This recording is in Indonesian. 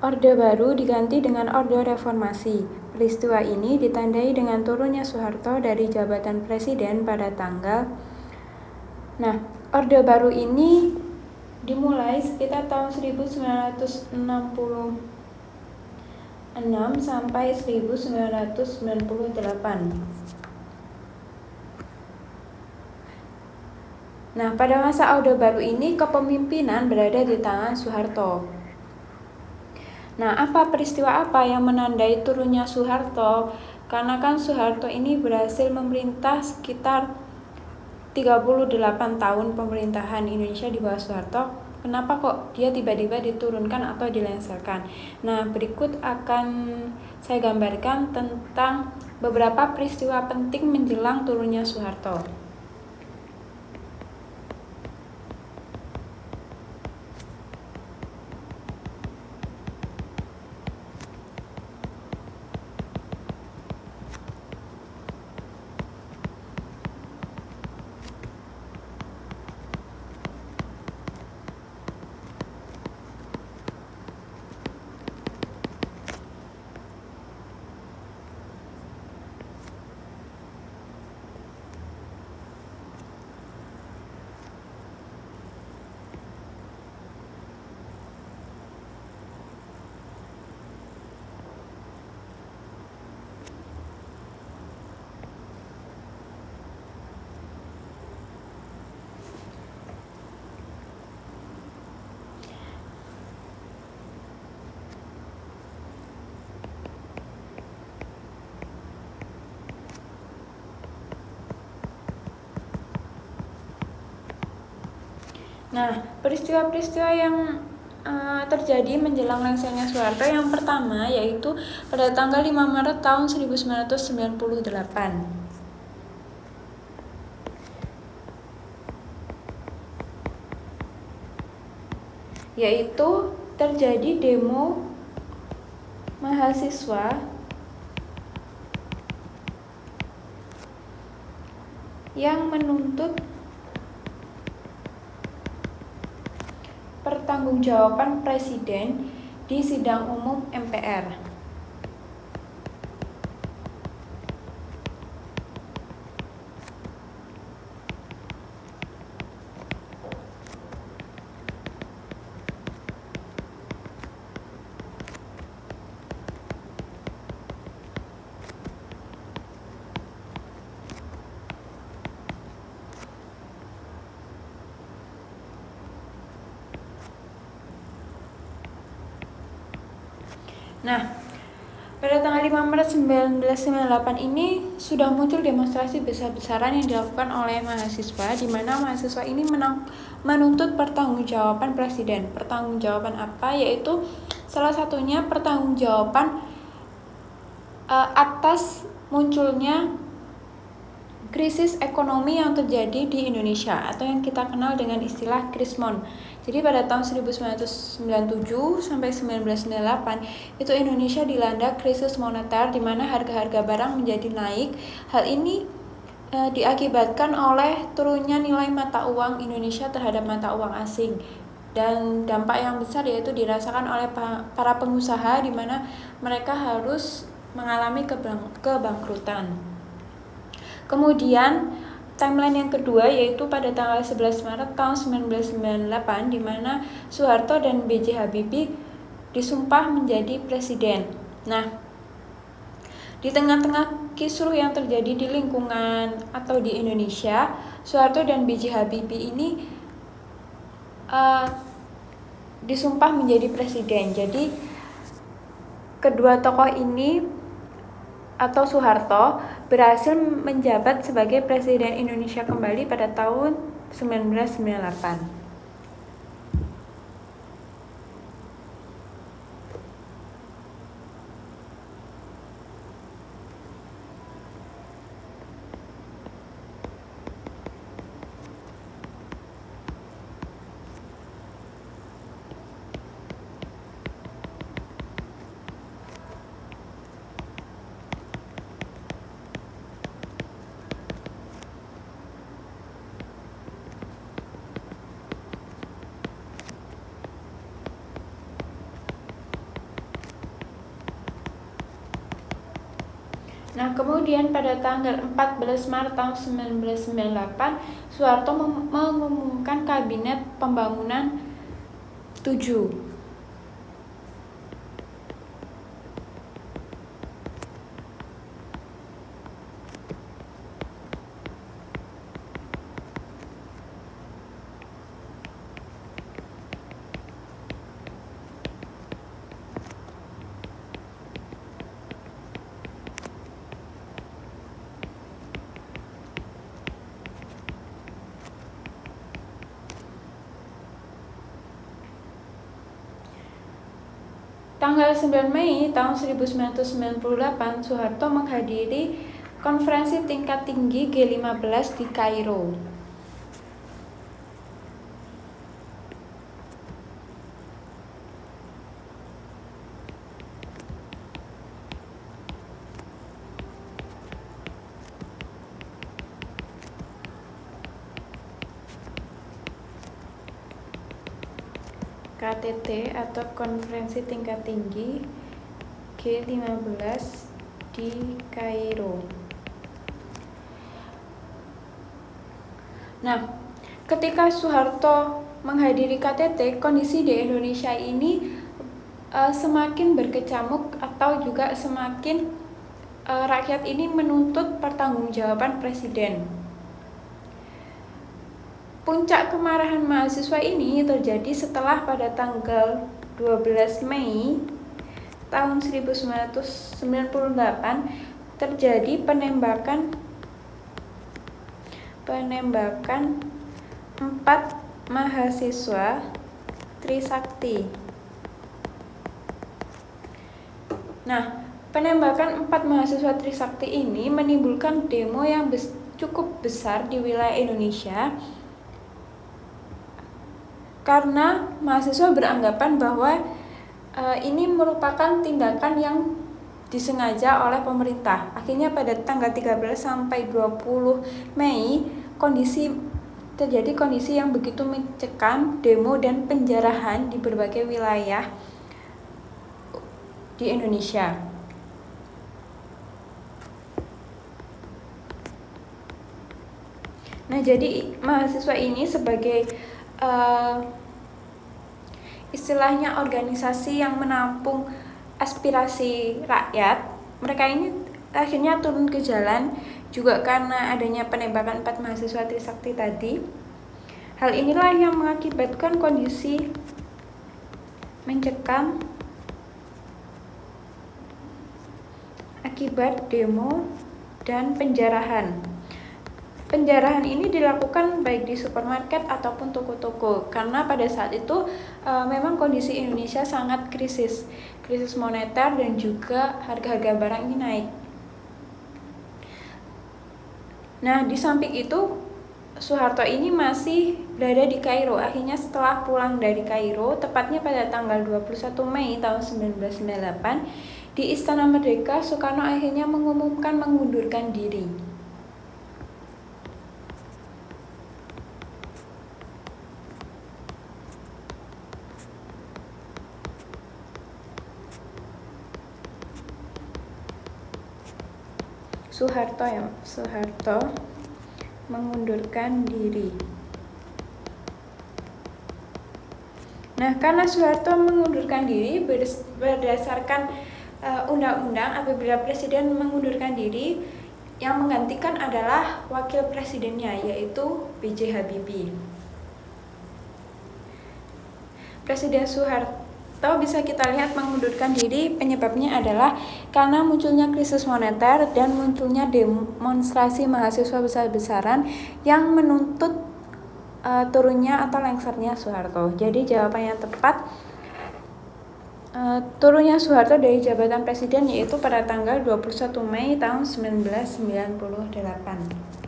Orde Baru diganti dengan Orde Reformasi. Peristiwa ini ditandai dengan turunnya Soeharto dari jabatan presiden pada tanggal. Nah, Orde Baru ini dimulai sekitar tahun 1966 sampai 1998. Nah, pada masa Orde Baru ini kepemimpinan berada di tangan Soeharto. Nah, peristiwa apa yang menandai turunnya Soeharto? Karena kan Soeharto ini berhasil memerintah sekitar 38 tahun pemerintahan Indonesia di bawah Soeharto. Kenapa kok dia tiba-tiba diturunkan atau dilengsarkan? Nah, berikut akan saya gambarkan tentang beberapa peristiwa penting menjelang turunnya Soeharto. Nah, peristiwa-peristiwa yang terjadi menjelang lengsernya Soeharto yang pertama yaitu pada tanggal 5 Maret tahun 1998. Yaitu terjadi demo mahasiswa yang menuntut pertanggungjawaban presiden di sidang umum MPR. Nah, pada tanggal 5 Maret 1998 ini sudah muncul demonstrasi besar-besaran yang dilakukan oleh mahasiswa, di mana mahasiswa ini menuntut pertanggungjawaban presiden. Pertanggungjawaban apa? Yaitu salah satunya pertanggungjawaban atas munculnya krisis ekonomi yang terjadi di Indonesia atau yang kita kenal dengan istilah Krismon. Jadi pada tahun 1997 sampai 1998 itu Indonesia dilanda krisis moneter di mana harga-harga barang menjadi naik. Hal ini diakibatkan oleh turunnya nilai mata uang Indonesia terhadap mata uang asing. Dan dampak yang besar yaitu dirasakan oleh para pengusaha di mana mereka harus mengalami kebangkrutan. Kemudian timeline yang kedua yaitu pada tanggal 11 Maret tahun 1998 di mana Soeharto dan B.J. Habibie disumpah menjadi presiden. Nah, di tengah-tengah kisruh yang terjadi di lingkungan atau di Indonesia, Soeharto dan B.J. Habibie ini disumpah menjadi presiden. Jadi kedua tokoh ini atau Soeharto berhasil menjabat sebagai Presiden Indonesia kembali pada tahun 1998. Nah, kemudian pada tanggal 14 Maret tahun 1998, Soeharto mengumumkan Kabinet Pembangunan 7. Tanggal 9 Mei tahun 1998, Soeharto menghadiri konferensi tingkat tinggi G15 di Kairo. KTT atau Konferensi Tingkat Tinggi G15 di Kairo. Nah, ketika Soeharto menghadiri KTT, kondisi di Indonesia ini semakin berkecamuk atau juga semakin rakyat ini menuntut pertanggungjawaban presiden. Puncak kemarahan mahasiswa ini terjadi setelah pada tanggal 12 Mei tahun 1998 terjadi penembakan 4 mahasiswa Trisakti. Nah, penembakan 4 mahasiswa Trisakti ini menimbulkan demo yang cukup besar di wilayah Indonesia karena mahasiswa beranggapan bahwa ini merupakan tindakan yang disengaja oleh pemerintah. Akhirnya pada tanggal 13 sampai 20 Mei terjadi kondisi yang begitu mencekam, demo dan penjarahan di berbagai wilayah di Indonesia. Nah, jadi mahasiswa ini sebagai istilahnya organisasi yang menampung aspirasi rakyat, mereka ini akhirnya turun ke jalan juga karena adanya penembakan 4 mahasiswa Trisakti tadi. Hal inilah yang mengakibatkan kondisi mencekam akibat demo dan penjarahan. Penjarahan ini dilakukan baik di supermarket ataupun toko-toko karena pada saat itu memang kondisi Indonesia sangat krisis moneter dan juga harga-harga barang ini naik. Nah, di samping itu Soeharto ini masih berada di Kairo. Akhirnya setelah pulang dari Kairo, tepatnya pada tanggal 21 Mei tahun 1998, di Istana Merdeka, Soekarno akhirnya mengumumkan mengundurkan diri. Soeharto mengundurkan diri. Nah, karena Soeharto mengundurkan diri berdasarkan undang-undang, apabila presiden mengundurkan diri, yang menggantikan adalah wakil presidennya, yaitu B.J. Habibie. Presiden Soeharto bisa kita lihat mengundurkan diri, penyebabnya adalah karena munculnya krisis moneter dan munculnya demonstrasi mahasiswa besar-besaran yang menuntut turunnya atau lengsernya Soeharto. Jadi jawaban yang tepat turunnya Soeharto dari jabatan presiden yaitu pada tanggal 21 Mei tahun 1998.